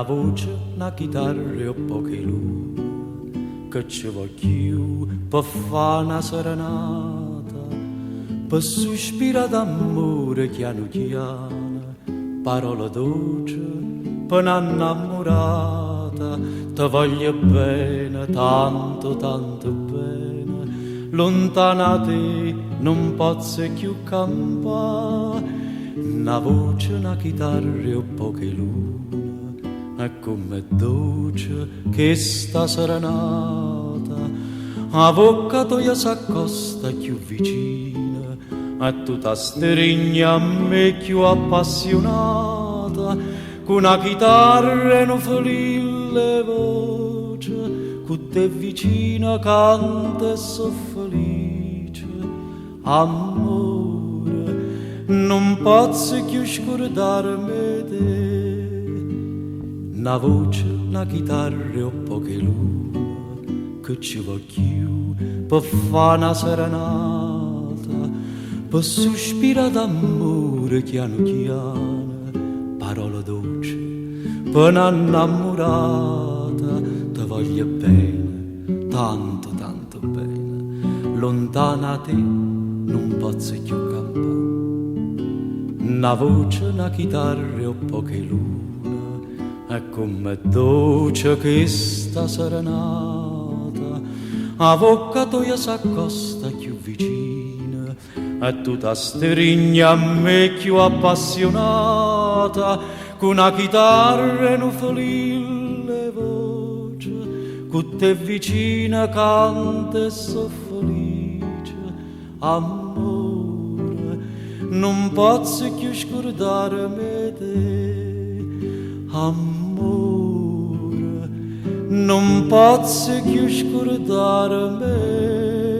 una voce, una chitarra e poche lune, che ci voglio per fare una serenata, per sospirare d'amore chiano chiano, parole dolci per un'innamorata. Ti voglio bene, tanto, tanto bene, lontana da te non posso più campare. Una voce, una chitarra e poche lune, è come dolce che sta serenata. Avvocato io s'accosta più vicina, e tu ti stringi a me più appassionata. Con una chitarra e un felice voce, con te vicina canta e so felice. Amore, non posso più scordarmi te. Una voce, una chitarra e poche lune, che ci voglio per fare una serenata, per sospirare d'amore chiano chiano, parole dolci per un'innamorata. Ti voglio bene, tanto, tanto bene, lontana da te non posso più campare. Una voce, una chitarra e poche lune, è come dolce che sta serenata. Avvocato io s'accosta più vicina, e tu ti stringi a me più appassionata. Con una chitarra e un felice voce, con te vicina canta e so felice. Amore, non posso più scordarmi te. Amore, non posso più scordarmi